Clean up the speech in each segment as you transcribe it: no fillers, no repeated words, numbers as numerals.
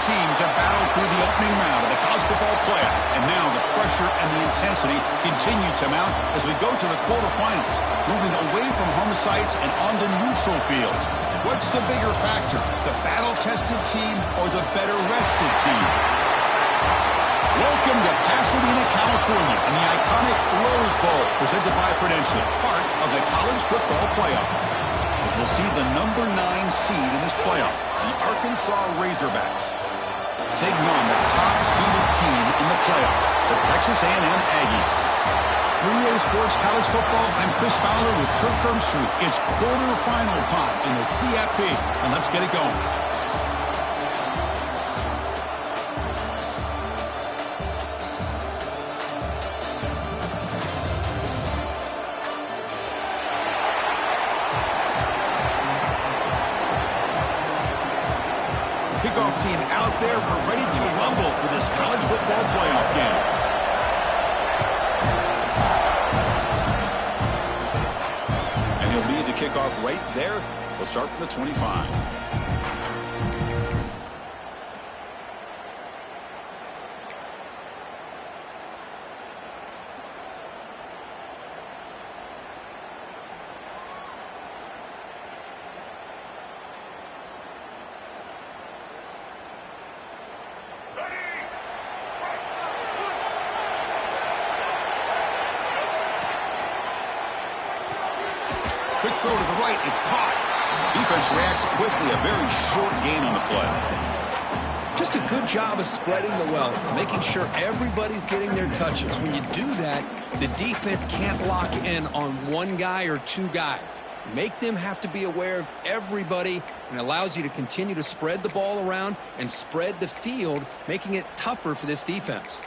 teams have battled through the opening round of the college football playoff, and now the pressure and the intensity continue to mount as we go to the quarterfinals, moving away from home sites and onto neutral fields. What's the bigger factor, the battle-tested team or the better-rested team? Welcome to Pasadena, California, and the iconic Rose Bowl, presented by Prudential, part of the college football playoff. As we'll see the number 9 seed in this playoff, the Arkansas Razorbacks, taking on the top-seeded team in the playoff, the Texas A&M Aggies. 3A Sports College Football, I'm Chris Fowler with Kirk Herbstreit. It's quarterfinal time in the CFP, and let's get it going. Kickoff team out there. We're ready to rumble for this college football playoff game. And he'll lead the kickoff right there. We'll start from the 25. Quick throw to the right. It's caught. Defense reacts quickly. A very short gain on the play. Just a good job of spreading the wealth, making sure everybody's getting their touches. When you do that, the defense can't lock in on one guy or two guys. Make them have to be aware of everybody, and allows you to continue to spread the ball around and spread the field, making it tougher for this defense.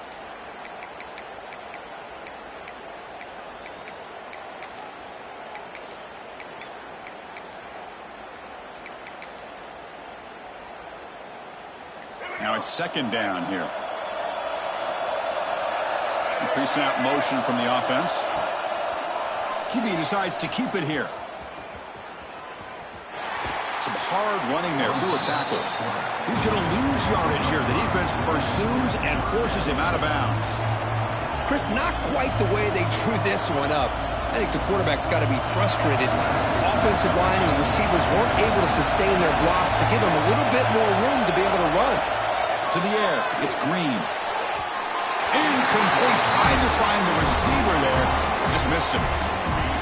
Now it's second down here. Pre-snap motion from the offense. QB decides to keep it here. Some hard running there through a tackle. He's going to lose yardage here. The defense pursues and forces him out of bounds. Chris, not quite the way they drew this one up. I think the quarterback's got to be frustrated. Offensive line and receivers weren't able to sustain their blocks to give him a little bit more room to be able to run. To the air, it's Green. Incomplete, trying to find the receiver there. Just missed him.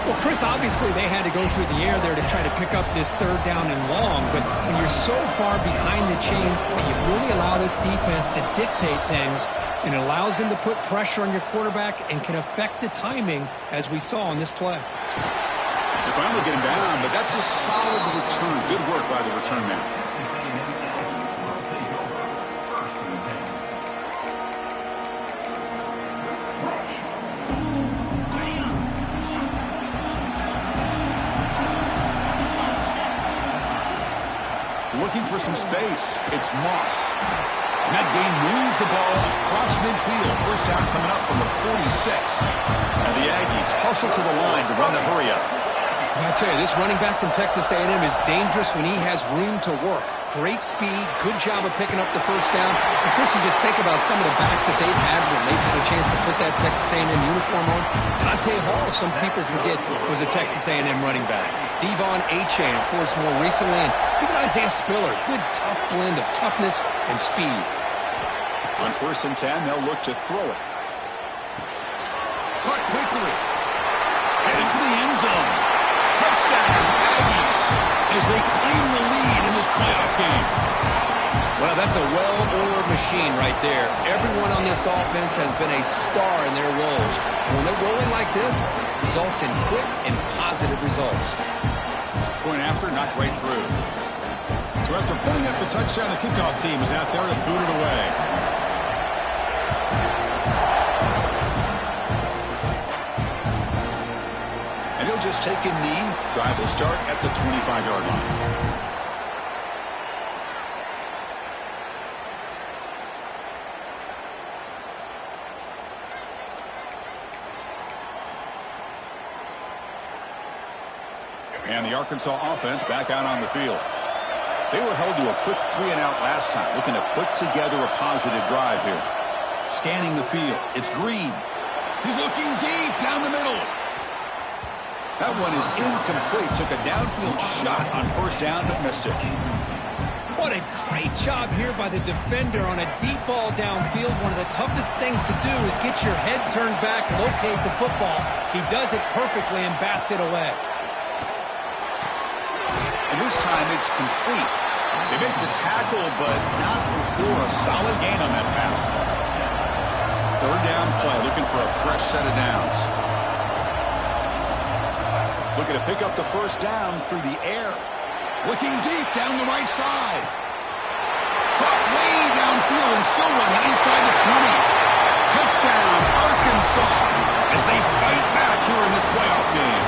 Well, Chris, obviously they had to go through the air there to try to pick up this third down and long, but when you're so far behind the chains, boy, you really allow this defense to dictate things, and it allows them to put pressure on your quarterback and can affect the timing, as we saw on this play. They finally get him down, but that's a solid return. Good work by the return man. Looking for some space. It's Moss. And that game moves the ball across midfield. First down coming up from the 46. And the Aggies hustle to the line to run the hurry up. I tell you, this running back from Texas A&M is dangerous when he has room to work. Great speed, good job of picking up the first down. And first, you just think about some of the backs that they've had when they've had a chance to put that Texas A&M uniform on. Dante Hall, some people forget, was a Texas A&M running back. Devon Achane, of course, more recently. And even Isaiah Spiller, good tough blend of toughness and speed. On 1st and 10, they'll look to throw it. Caught quickly. Heading for the end zone. Touchdown, Aggies, as they claim the lead in this playoff game. Well, that's a well-oiled machine right there. Everyone on this offense has been a star in their roles. And when they're rolling like this, results in quick and positive results. Point after, knocked right through. So after pulling up the touchdown, the kickoff team is out there to boot it away. And he'll just take a knee. Drive will start at the 25-yard line. And the Arkansas offense back out on the field. They were held to a quick 3-and-out last time, looking to put together a positive drive here. Scanning the field, it's Green. He's looking deep down the middle. That one is incomplete. Took a downfield shot on first down, but missed it. What a great job here by the defender on a deep ball downfield. One of the toughest things to do is get your head turned back, locate the football. He does it perfectly and bats it away. And this time it's complete. They make the tackle, but not before a solid gain on that pass. Third down play, looking for a fresh set of downs. Looking to pick up the first down through the air. Looking deep down the right side. Caught way downfield and still running inside the 20. Touchdown, Arkansas, as they fight back here in this playoff game.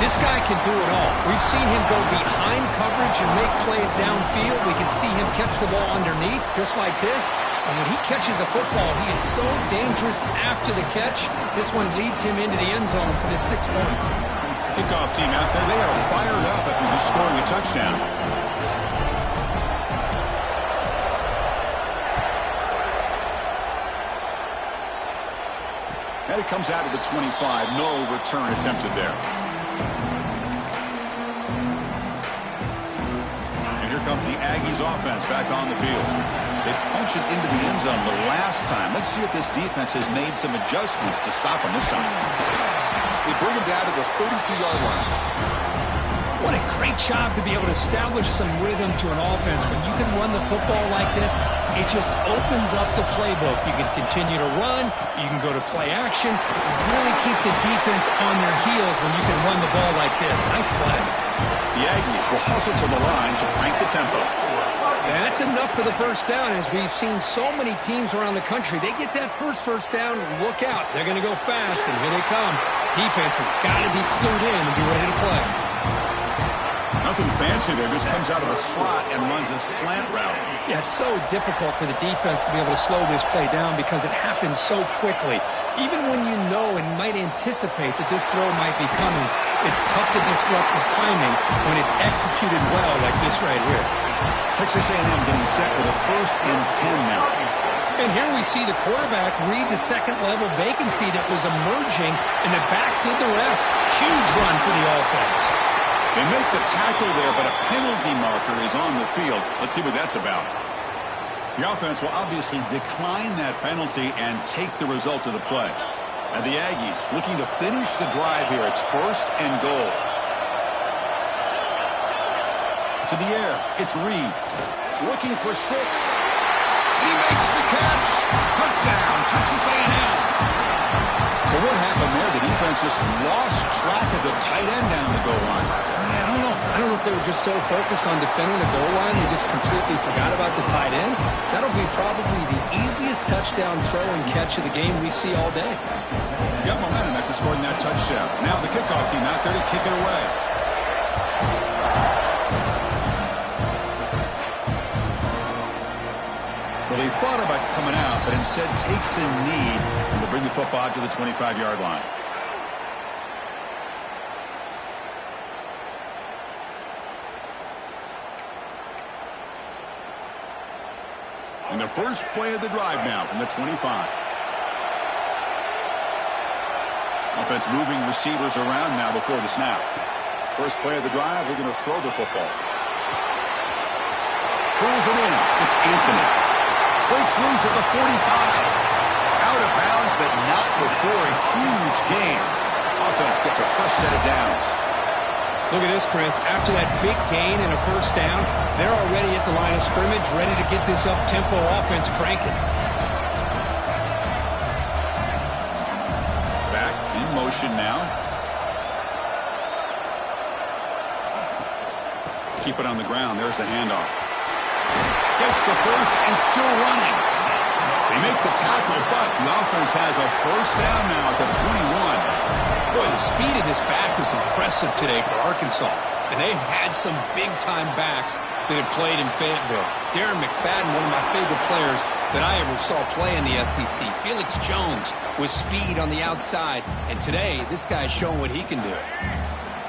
This guy can do it all. We've seen him go behind coverage and make plays downfield. We can see him catch the ball underneath, just like this. And when he catches a football, he is so dangerous after the catch. This one leads him into the end zone for the 6 points. Kickoff team out there, they are fired up after just scoring a touchdown. And it comes out of the 25. No return attempted there. And here comes the Aggies offense back on the field. They punch it into the end zone the last time. Let's see if this defense has made some adjustments to stop them this time. They bring him down to the 32-yard line. What a great job to be able to establish some rhythm to an offense. When you can run the football like this, it just opens up the playbook. You can continue to run. You can go to play action. You really keep the defense on their heels when you can run the ball like this. Nice play. The Aggies will hustle to the line to crank the tempo. That's enough for the first down. As we've seen so many teams around the country, they get that first down, look out. They're going to go fast, and here they come. Defense has got to be clued in and be ready to play. Nothing fancy there. Just comes out of the slot and runs a slant route. Yeah, it's so difficult for the defense to be able to slow this play down because it happens so quickly. Even when you know and might anticipate that this throw might be coming, it's tough to disrupt the timing when it's executed well like this right here. Texas A&M getting set for the 1st and 10 now. And here we see the quarterback read the second-level vacancy that was emerging, and the back did the rest. Huge run for the offense. They make the tackle there, but a penalty marker is on the field. Let's see what that's about. The offense will obviously decline that penalty and take the result of the play. And the Aggies looking to finish the drive here. It's 1st and goal. To the air, it's Reed. Looking for 6. He makes the catch. Touchdown, Texas A&M. So what happened there? The defense just lost track of the tight end down the goal line. I don't know if they were just so focused on defending the goal line, they just completely forgot about the tight end. That'll be probably the easiest touchdown throw and catch of the game we see all day. Got momentum after scoring that touchdown. Now the kickoff team out there to kick it away. Well, he thought about coming out, but instead takes a knee and will bring the football to the 25-yard line. And the first play of the drive now from the 25. Offense moving receivers around now before the snap. First play of the drive, they're going to throw the football. Pulls it in. It's Anthony. Breaks loose at the 45. Out of bounds, but not before a huge gain. Offense gets a fresh set of downs. Look at this, Chris. After that big gain and a first down, they're already at the line of scrimmage, ready to get this up-tempo offense cranking. Back in motion now. Keep it on the ground. There's the handoff. Gets the first and still running. They make the tackle, but the offense has a first down now at the 21. Boy, the speed of this back is impressive today for Arkansas. And they've had some big-time backs that have played in Fayetteville. Darren McFadden, one of my favorite players that I ever saw play in the SEC. Felix Jones with speed on the outside. And today, this guy's showing what he can do.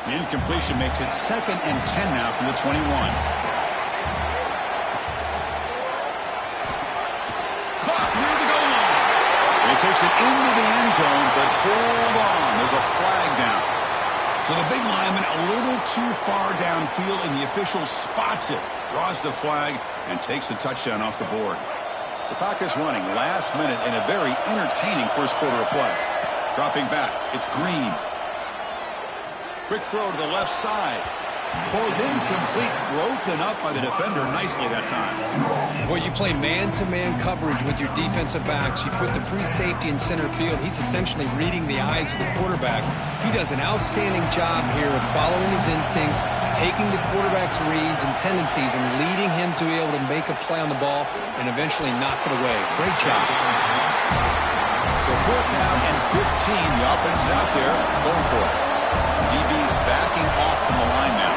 The incompletion makes it 2nd and 10 now from the 21. takes it into the end zone, but hold on. There's a flag down. So the big lineman a little too far downfield, and the official spots it, draws the flag, and takes the touchdown off the board. The clock is running last minute in a very entertaining first quarter of play. Dropping back, it's Green. Quick throw to the left side. Falls incomplete, broken up by the defender nicely that time. Boy, you play man-to-man coverage with your defensive backs. You put the free safety in center field. He's essentially reading the eyes of the quarterback. He does an outstanding job here of following his instincts, taking the quarterback's reads and tendencies, and leading him to be able to make a play on the ball and eventually knock it away. Great job. So 4th down and 15. The offense is out there going for it. DB's backing off from the line now.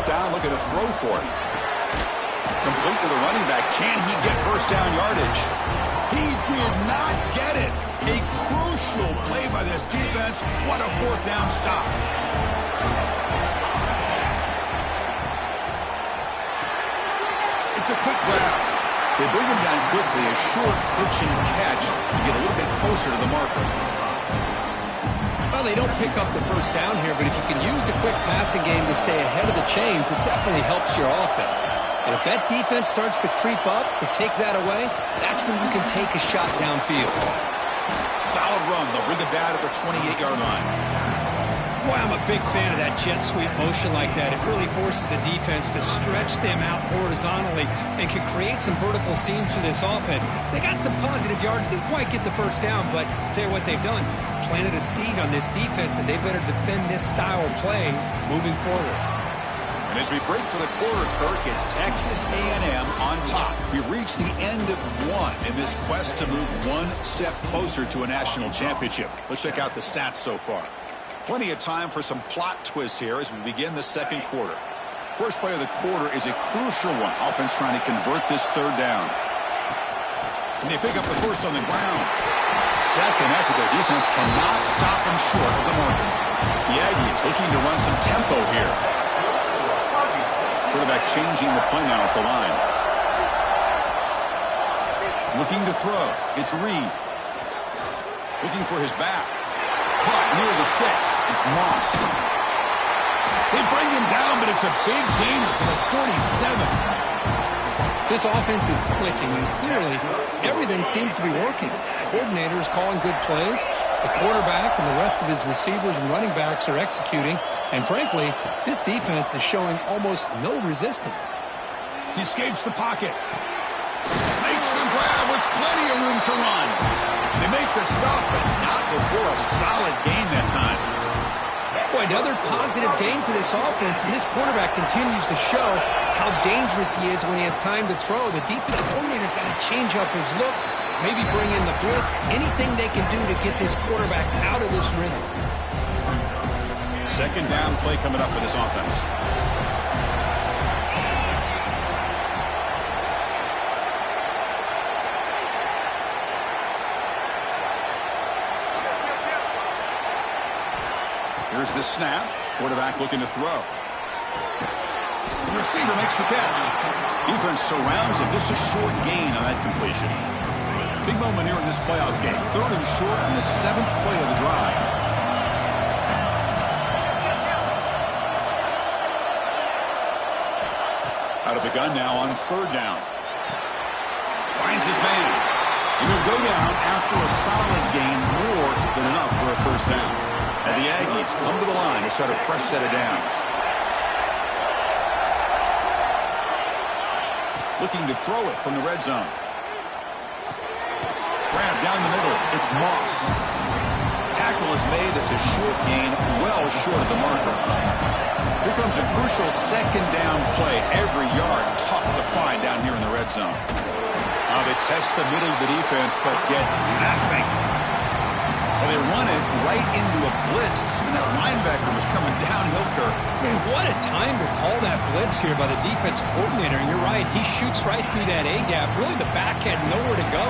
Down, looking to throw for it. Complete to the running back. Can he get first down yardage? He did not get it. A crucial play by this defense. What a 4th down stop. It's a quick grab. They bring him down quickly. A short pitch and catch to get a little bit closer to the marker. Well, they don't pick up the first down here, but if you can use the quick passing game to stay ahead of the chains, it definitely helps your offense. And if that defense starts to creep up and take that away, that's when you can take a shot downfield. Solid run. They'll bring it down at the 28-yard line. Boy, I'm a big fan of that jet sweep motion like that. It really forces a defense to stretch them out horizontally and can create some vertical seams for this offense. They got some positive yards. Didn't quite get the first down, but I'll tell you what they've done. Planted a seed on this defense, and they better defend this style of play moving forward. And as we break for the quarter, Kirk, it's Texas A&M on top. We've reached the end of one in this quest to move one step closer to a national championship. Let's check out the stats so far. Plenty of time for some plot twists here as we begin the second quarter. First play of the quarter is a crucial one. Offense trying to convert this 3rd down. Can they pick up the first on the ground? Second after their defense cannot stop them short of the marker. The Aggies looking to run some tempo here. Quarterback changing the play now at the line. Looking to throw. It's Reed. Looking for his back. Caught near the sticks. It's Moss. They bring him down, but it's a big gainer for the 47. This offense is clicking, and clearly everything seems to be working. The coordinator is calling good plays. The quarterback and the rest of his receivers and running backs are executing. And frankly, this defense is showing almost no resistance. He escapes the pocket. Makes the grab with plenty of room to run. They make the stop, but not before a solid gain that time. Boy, another positive gain for this offense, and this quarterback continues to show how dangerous he is when he has time to throw. The defensive coordinator's got to change up his looks, maybe bring in the blitz, anything they can do to get this quarterback out of this rhythm. Second down play coming up for this offense. Here's the snap. Quarterback looking to throw. The receiver makes the catch. Defense surrounds him. Just a short gain on that completion. Big moment here in this playoff game. 3rd and short on the 7th play of the drive. Out of the gun now on 3rd down. Finds his man. He will go down after a solid gain, more than enough for a first down. And the Aggies come to the line to start a fresh set of downs. Looking to throw it from the red zone. Grab down the middle. It's Moss. Tackle is made. That's a short gain, well short of the marker. Here comes a crucial 2nd down play. Every yard tough to find down here in the red zone. They test the middle of the defense, but get nothing. Well, they run it right into a blitz, and that linebacker was coming downhill, Kirk. Man, what a time to call that blitz here by the defensive coordinator. And you're right, he shoots right through that A-gap. Really, the back had nowhere to go.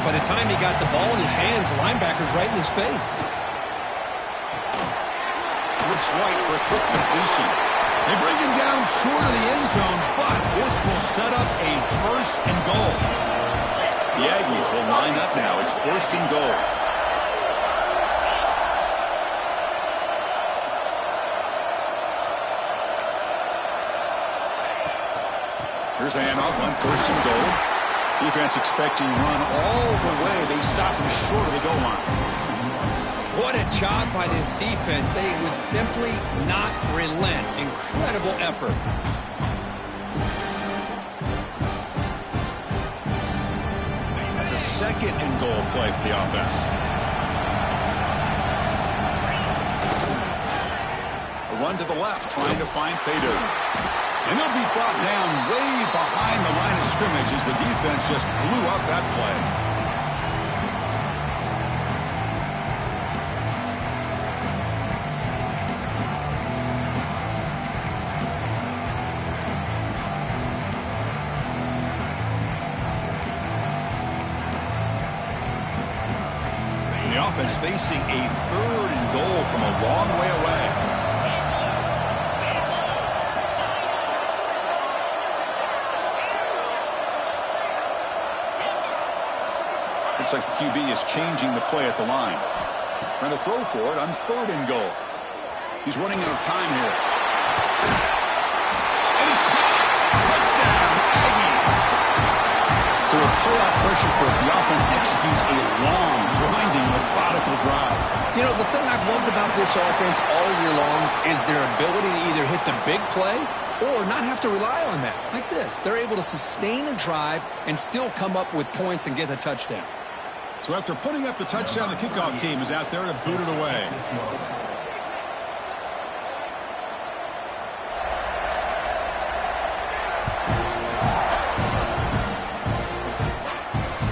By the time he got the ball in his hands, the linebacker's right in his face. Looks right for a quick completion. They bring him down short of the end zone, but this will first and goal. The Aggies will line up now. It's first and goal. Here's the handoff on first and goal. Defense expecting run all the way. They stop him short of the goal line. What a job by this defense. They would simply not relent. Incredible effort. That's a second and goal play for the offense. A run to the left, trying to find Payton. And he'll be brought down way behind the line of scrimmage as the defense just blew up that play. The offense facing a third and goal from a long way away. Looks like the QB is changing the play at the line. Trying to throw for it on third and goal. He's running out of time here. And it's caught. Touchdown, Aggies. So a playoff pressure for the offense executes a long, grinding, methodical drive. You know, the thing I've loved about this offense all year long is their ability to either hit the big play or not have to rely on that. Like this. They're able to sustain a drive and still come up with points and get a touchdown. So after putting up the touchdown, the kickoff team is out there to boot it away.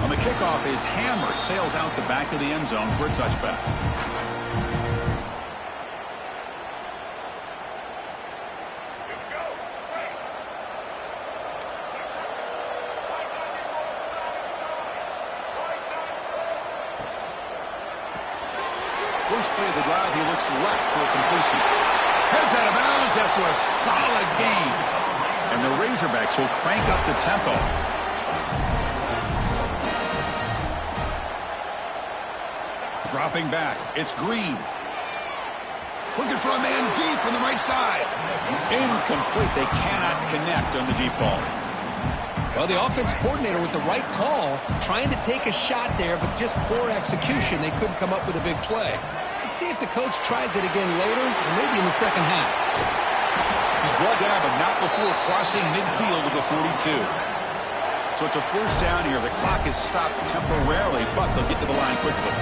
On the kickoff is hammered, sails out the back of the end zone for a touchback. First play of the drive, he looks left for a completion. Heads out of bounds after a solid gain. And the Razorbacks will crank up the tempo. Dropping back, it's Green. Looking for a man deep on the right side. Incomplete, they cannot connect on the deep ball. Well, the offense coordinator with the right call, trying to take a shot there, but just poor execution. They couldn't come up with a big play. Let's see if the coach tries it again later, or maybe in the second half. He's brought down, but not before crossing midfield of the 42. So it's a first down here. The clock is stopped temporarily, but they'll get to the line quickly.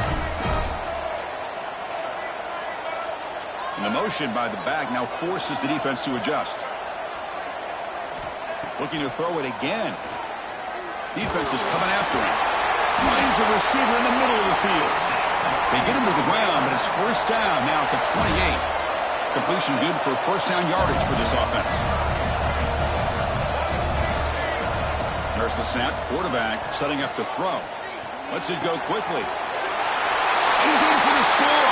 And the motion by the back now forces the defense to adjust. Looking to throw it again. Defense is coming after him. Finds a receiver in the middle of the field. They get him to the ground, but it's first down now at the 28. Completion good for first down yardage for this offense. There's the snap. Quarterback setting up to throw. Lets it go quickly. And he's in for the score.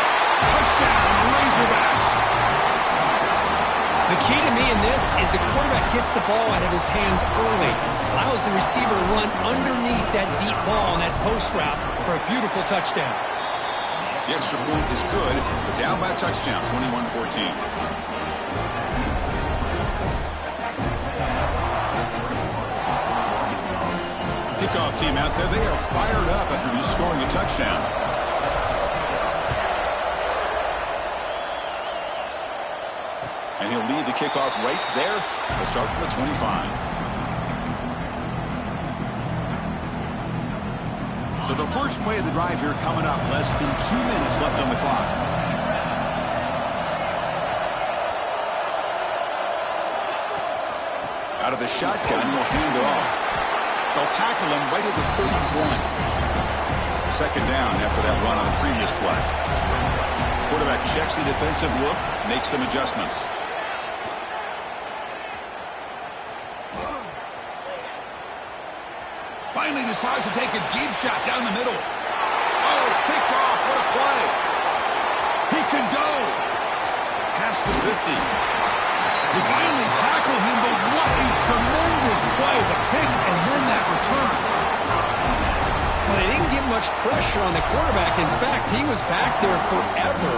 Touchdown, Razorbacks. The key to me in this is the quarterback gets the ball out of his hands early, allows the receiver to run underneath that deep ball on that post route for a beautiful touchdown. The extra point is good. They're down by a touchdown, 21-14. Kickoff team out there, they are fired up after just scoring a touchdown. And he'll lead the kickoff right there. They'll start from the 25. So the first play of the drive here coming up. Less than 2 minutes left on the clock. Out of the shotgun, he'll hand it off. They'll tackle him right at the 31. Second down after that run on the previous play. Quarterback checks the defensive look, makes some adjustments. Finally decides to take a deep shot down the middle. Oh, it's picked off. What a play. He can go. Past the 50. They finally tackle him, but what a tremendous play. The pick and then that much pressure on the quarterback. In fact, he was back there forever.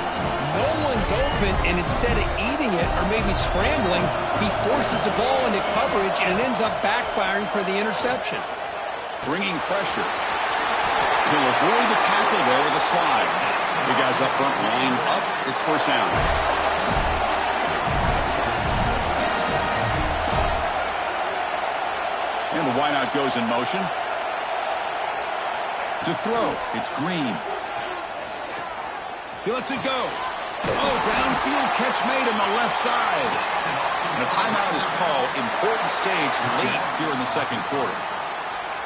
No one's open, and instead of eating it or maybe scrambling, he forces the ball into coverage, and it ends up backfiring for the interception. Bringing pressure. He'll avoid the tackle there with a slide. The guys up front lined up. It's first down. And the wideout goes in motion. To throw, it's Green. He lets it go. Oh, downfield catch made on the left side. And a timeout is called. Important stage late here in the second quarter.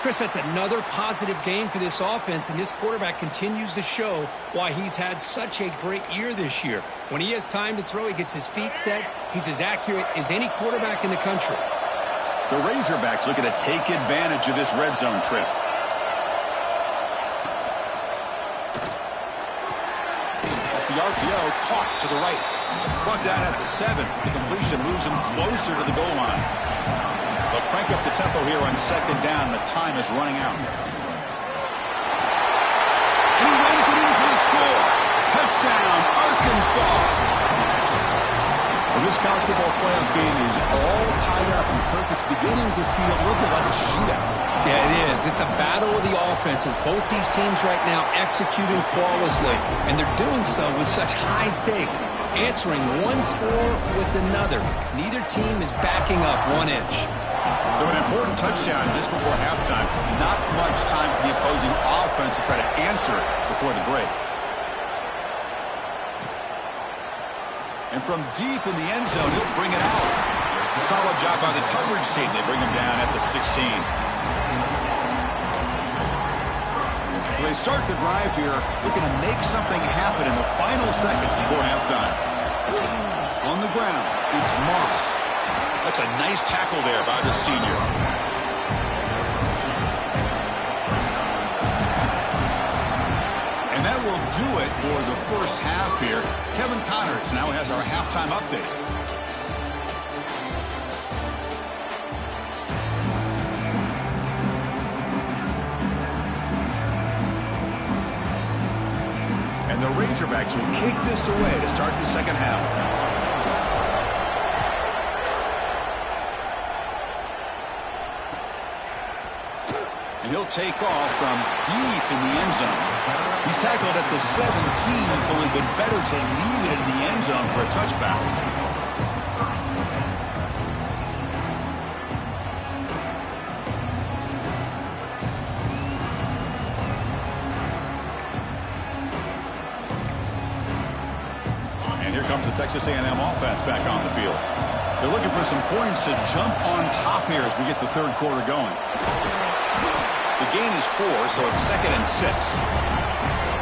Chris, that's another positive game for this offense, and this quarterback continues to show why he's had such a great year this year. When he has time to throw, he gets his feet set. He's as accurate as any quarterback in the country. The Razorbacks looking to take advantage of this red zone trip. Off the RPO, caught to the right. Brought down at the 7. The completion moves him closer to the goal line. They'll crank up the tempo here on second down. The time is running out. And he runs it in for the score. Touchdown, Arkansas. Well, this college football playoff game is all tied up, and Kirk, it's beginning to feel a little bit like a shootout. Yeah, it is. It's a battle of the offenses. Both these teams right now executing flawlessly, and they're doing so with such high stakes, answering one score with another. Neither team is backing up 1 inch. So an important touchdown just before halftime. Not much time for the opposing offense to try to answer before the break. And from deep in the end zone, he'll bring it out. A solid job by the coverage team. They bring him down at the 16. So they start the drive here, looking to make something happen in the final seconds before halftime. On the ground, it's Moss. That's a nice tackle there by the senior. And that will do it for the first half here. Kevin Connors now has our halftime update. And the Razorbacks will kick this away to start the second half. And he'll take off from deep in the end zone. He's tackled at the 17, so it would have been better to leave it in the end zone for a touchback. And here comes the Texas A&M offense back on the field. They're looking for some points to jump on top here as we get the third quarter going. The gain is 4, so it's 2nd and 6.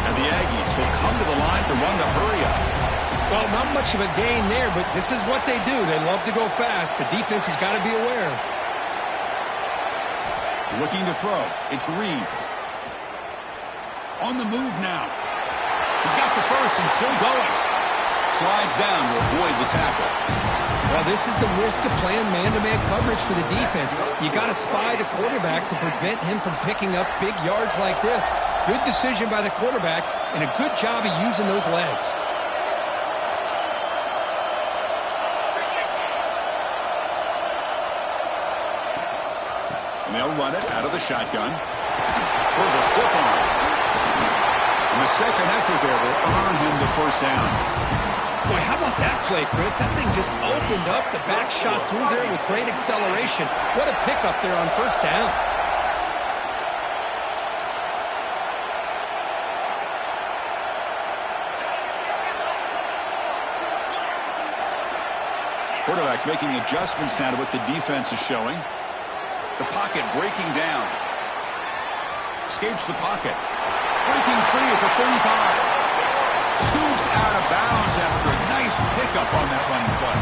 And the Aggies will come to the line to run the hurry up. Well, not much of a gain there, but this is what they do. They love to go fast. The defense has got to be aware. Looking to throw. It's Reed. On the move now. He's got the first and still going. Slides down to avoid the tackle. Well, this is the risk of playing man-to-man coverage for the defense. You got to spy the quarterback to prevent him from picking up big yards like this. Good decision by the quarterback, and a good job of using those legs. And they'll run it out of the shotgun. There's a stiff arm. And the second effort there will earn him the first down. Boy, how about that play, Chris? That thing just opened up. The back shot through there with great acceleration. What a pickup there on first down. Quarterback making adjustments now to what the defense is showing. The pocket breaking down. Escapes the pocket. Breaking free at the 35. Scoots out of bounds after a nice pickup on that running play.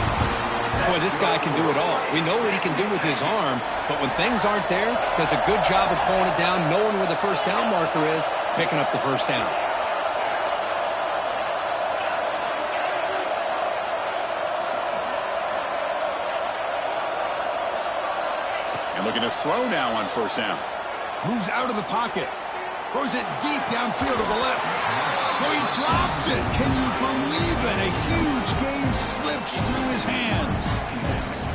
Boy, this guy can do it all. We know what he can do with his arm, but when things aren't there, does a good job of pulling it down, knowing where the first down marker is, picking up the first down. And looking to throw now on first down. Moves out of the pocket. Throws it deep downfield to the left. Oh, he dropped it. Can you believe it? A huge gain slips through his hands.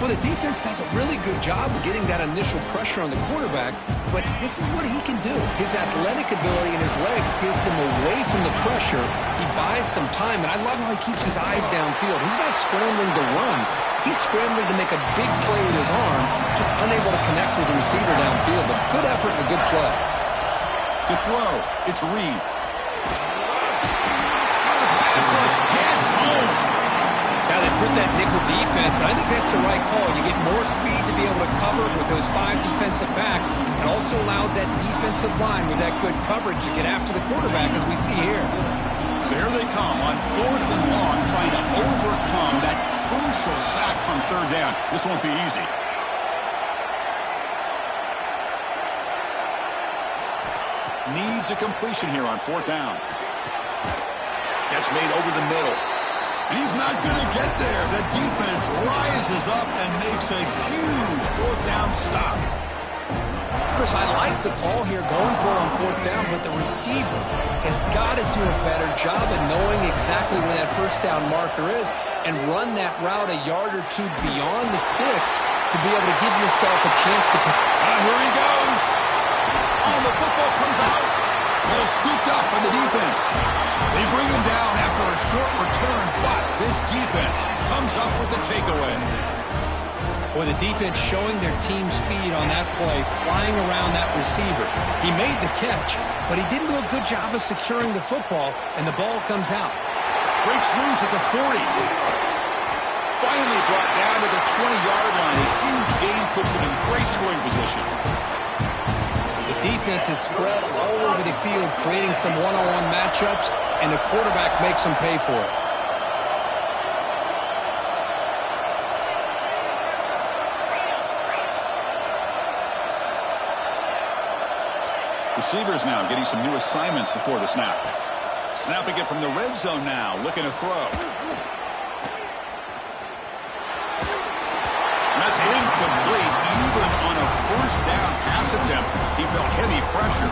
Well, the defense does a really good job of getting that initial pressure on the quarterback, but this is what he can do. His athletic ability and his legs gets him away from the pressure. He buys some time, and I love how he keeps his eyes downfield. He's not scrambling to run. He's scrambling to make a big play with his arm, just unable to connect with the receiver downfield, but good effort and a good play. To throw, it's Reed. Pass rush gets home. Now they put that nickel defense, and I think that's the right call. You get more speed to be able to cover with those 5 defensive backs. It also allows that defensive line with that good coverage to get after the quarterback, as we see here. So here they come on 4th and long, trying to overcome that crucial sack on 3rd down. This won't be easy. Needs a completion here on 4th down. Catch made over the middle. He's not going to get there. The defense rises up and makes a huge 4th down stop. Chris, I like the call here going for it on 4th down, but the receiver has got to do a better job of knowing exactly where that 1st down marker is and run that route a yard or 2 beyond the sticks to be able to give yourself a chance to pick. Here he goes. Oh, the football comes out. Well, scooped up by the defense. They bring him down after a short return, but this defense comes up with the takeaway. Boy, the defense showing their team speed on that play, flying around that receiver. He made the catch, but he didn't do a good job of securing the football, and the ball comes out. Breaks loose at the 40. Finally brought down to the 20-yard line. A huge gain puts him in great scoring position. The defense is spread all over the field, creating some one-on-one matchups, and the quarterback makes them pay for it. Receivers now getting some new assignments before the snap. Snapping it from the red zone now, looking to throw. That's incomplete. Even on a 1st down pass attempt, he felt heavy pressure.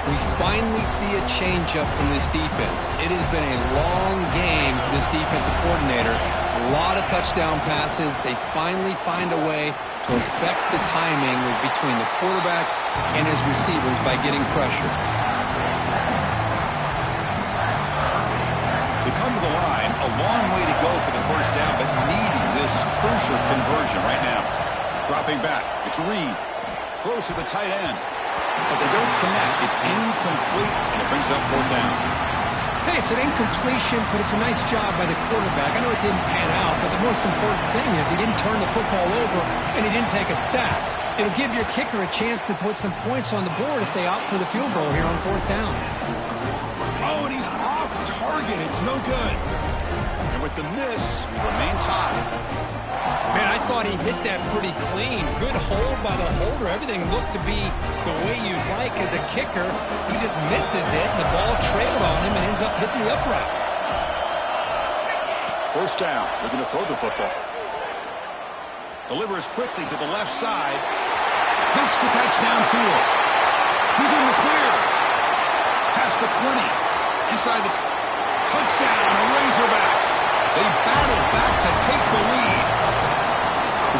We finally see a changeup from this defense. It has been a long game for this defensive coordinator. A lot of touchdown passes. They finally find a way to affect the timing between the quarterback and his receivers by getting pressure. They come to the line, a long way to go for the 1st down, but needing this crucial conversion right now. Dropping back, it's Reed. Close to the tight end. But they don't connect. It's incomplete, and it brings up 4th down. Hey, it's an incompletion, but it's a nice job by the quarterback. I know it didn't pan out, but the most important thing is he didn't turn the football over, and he didn't take a sack. It'll give your kicker a chance to put some points on the board if they opt for the field goal here on 4th down. Oh, and he's off target. It's no good. And with the miss, we remain tied. Man, I thought he hit that pretty clean. Good hold by the holder. Everything looked to be the way you'd like as a kicker. He just misses it, and the ball trailed on him and ends up hitting the upright. 1st down. We're going to throw the football. Delivers quickly to the left side. Makes the catch downfield. He's in the clear. Past the 20. Inside the touchdown. Razorbacks. They battle back to take the lead.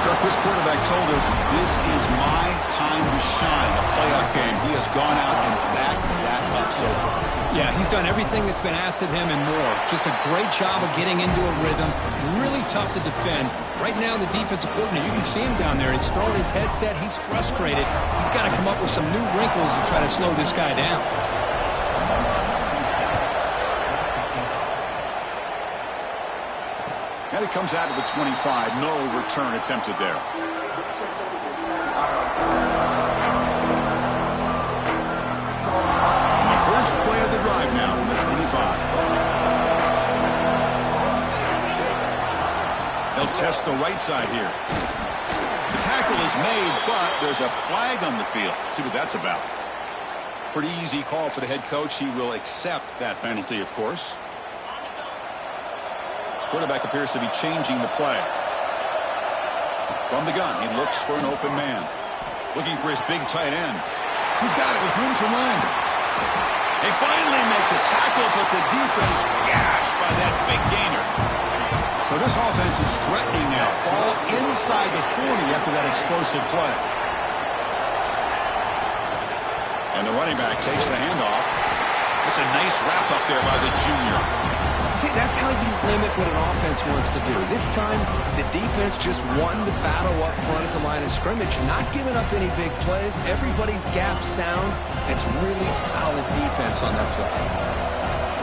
Kirk, this quarterback told us this is my time to shine, a playoff game. He has gone out and backed that up so far. Yeah, he's done everything that's been asked of him and more. Just a great job of getting into a rhythm. Really tough to defend. Right now, the defensive coordinator, you can see him down there. He's throwing his headset. He's frustrated. He's got to come up with some new wrinkles to try to slow this guy down. And it comes out of the 25. No return attempted there. And the first play of the drive now from the 25. They'll test the right side here. The tackle is made, but there's a flag on the field. Let's see what that's about. Pretty easy call for the head coach. He will accept that penalty, of course. Quarterback appears to be changing the play. From the gun, he looks for an open man. Looking for his big tight end. He's got it with room to run. They finally make the tackle, but the defense gashed by that big gainer. So this offense is threatening now. Ball inside the 40 after that explosive play. And the running back takes the handoff. It's a nice wrap up there by the junior. See, that's how you limit what an offense wants to do. This time, the defense just won the battle up front at the line of scrimmage, not giving up any big plays. Everybody's gap sound. It's really solid defense on that play.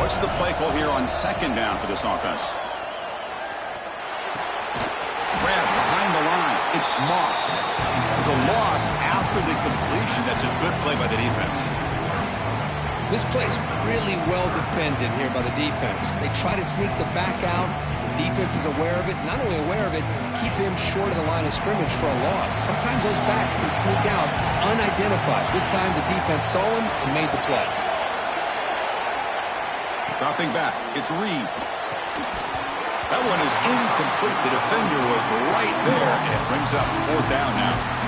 What's the play call here on second down for this offense? Grab behind the line. It's Moss. There's a loss after the completion. That's a good play by the defense. This play's really well defended here by the defense. They try to sneak the back out. The defense is aware of it. Not only aware of it, keep him short of the line of scrimmage for a loss. Sometimes those backs can sneak out unidentified. This time the defense saw him and made the play. Dropping back. It's Reed. That one is incomplete. The defender was right there, and it brings up fourth down now.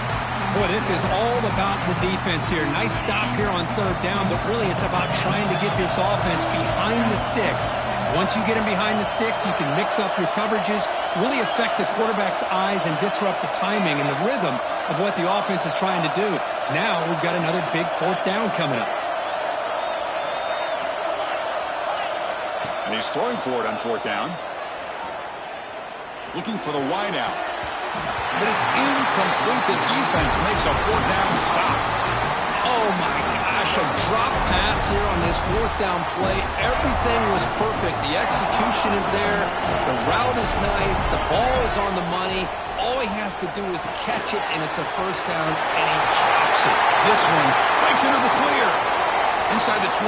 Boy, this is all about the defense here. Nice stop here on third down, but really it's about trying to get this offense behind the sticks. Once you get them behind the sticks, you can mix up your coverages, really affect the quarterback's eyes and disrupt the timing and the rhythm of what the offense is trying to do. Now we've got another big fourth down coming up. And he's throwing for it on fourth down. Looking for the wideout. But it's incomplete. The defense makes a fourth down stop. Oh, my gosh, a drop pass here on this fourth down play. Everything was perfect. The execution is there. The route is nice. The ball is on the money. All he has to do is catch it, and it's a first down, and he drops it. This one breaks into the clear. Inside the 20.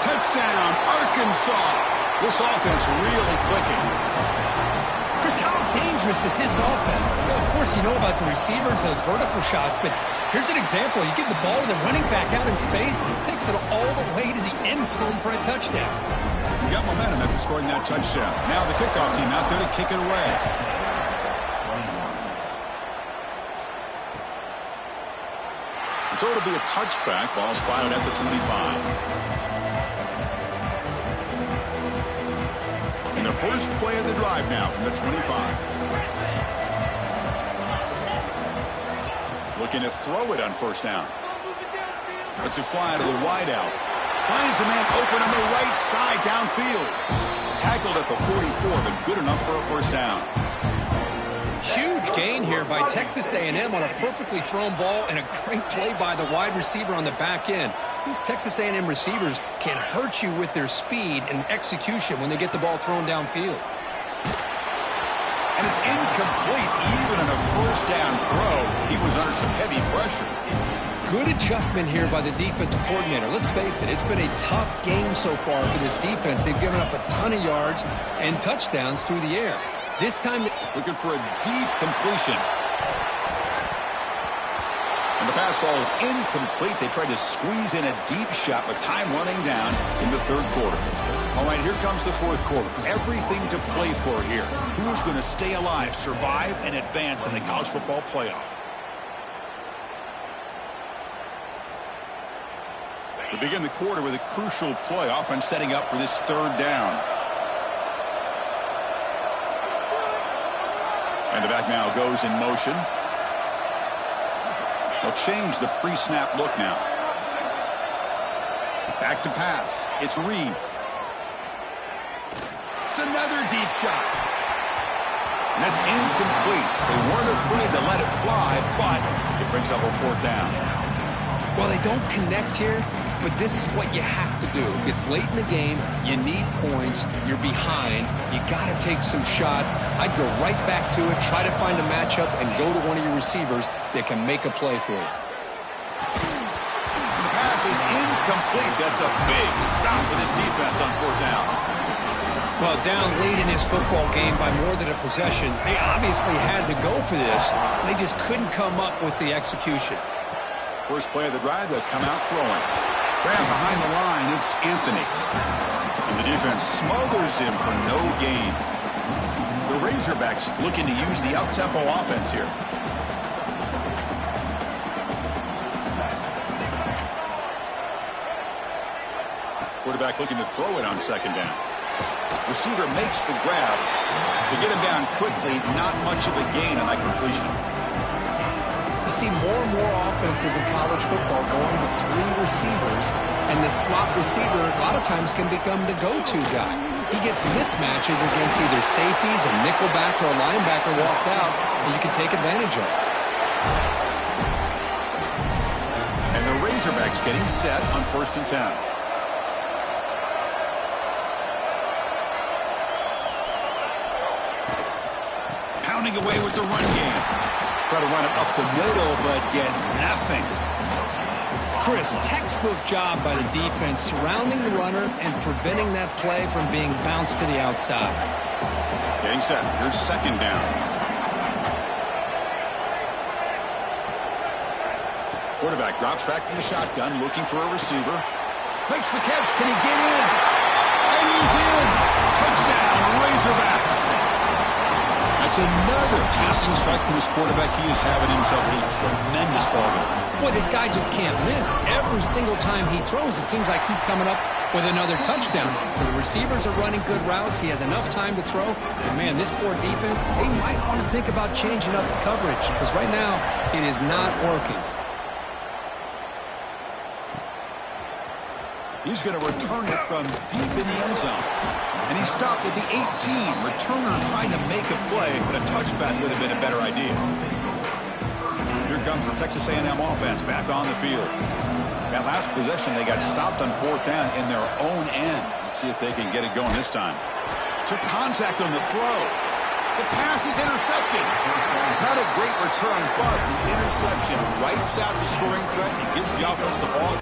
Touchdown, Arkansas. This offense really clicking. Chris, how dangerous is this offense? Of course, you know about the receivers, those vertical shots, but here's an example. You give the ball to the running back out in space, takes it all the way to the end zone for a touchdown. You got momentum after scoring that touchdown. Now the kickoff team out there to kick it away. And so it'll be a touchback. Ball spotted at the 25. And the first play of the drive now from the 25. Looking to throw it on first down. Lets it fly to the wideout. Finds a man open on the right side downfield. Tackled at the 44, but good enough for a first down. Huge gain here by Texas A&M on a perfectly thrown ball and a great play by the wide receiver on the back end. These Texas A&M receivers can hurt you with their speed and execution when they get the ball thrown downfield. And it's incomplete. Even on a first down throw, he was under some heavy pressure. Good adjustment here by the defensive coordinator. Let's face it, it's been a tough game so far for this defense. They've given up a ton of yards and touchdowns through the air. This time, looking for a deep completion. And the pass ball is incomplete. They tried to squeeze in a deep shot, but time running down in the third quarter. All right, here comes the fourth quarter. Everything to play for here. Who is going to stay alive, survive, and advance in the college football playoff? We begin the quarter with a crucial play. Offense setting up for this third down. And the back now goes in motion. They'll change the pre-snap look now. Back to pass. It's Reed. It's another deep shot. And that's incomplete. They weren't afraid to let it fly, but it brings up a fourth down. Well, they don't connect here, but this is what you have to do. It's late in the game. You need points. You're behind. You got to take some shots. I'd go right back to it, try to find a matchup, and go to one of your receivers that can make a play for you. The pass is incomplete. That's a big stop for this defense on fourth down. Well, down late in this football game by more than a possession, they obviously had to go for this. They just couldn't come up with the execution. First play of the drive, they'll come out throwing. Grab behind the line, it's Anthony. And the defense smothers him for no gain. The Razorbacks looking to use the up-tempo offense here. quarterback looking to throw it on second down. Receiver makes the grab. To get him down quickly, not much of a gain on that completion. You see more and more offenses in college football going to 3 receivers, and the slot receiver a lot of times can become the go-to guy. He gets mismatches against either safeties, a nickelback, or a linebacker walked out, and you can take advantage of it. And the Razorbacks getting set on 1st and 10. Pounding away with the run game. Try to run it up the middle, but get nothing. Chris, textbook job by the defense surrounding the runner and preventing that play from being bounced to the outside. Getting set. Here's second down. Quarterback drops back from the shotgun, looking for a receiver. Makes the catch. Can he get in? And he's in. Touchdown, Razorbacks. That's another passing strike from this quarterback. He is having himself a tremendous ball game. Boy, this guy just can't miss. Every single time he throws, it seems like he's coming up with another touchdown. The receivers are running good routes. He has enough time to throw. And, man, this poor defense, they might want to think about changing up coverage because right now it is not working. He's going to return it from deep in the end zone. And he stopped at the 18. Returner trying to make a play, but a touchback would have been a better idea. Here comes the Texas A&M offense back on the field. That last possession, they got stopped on 4th down in their own end. Let's see if they can get it going this time. Took contact on the throw. The pass is intercepted. Not a great return, but the interception wipes out the scoring threat and gives the offense the ball.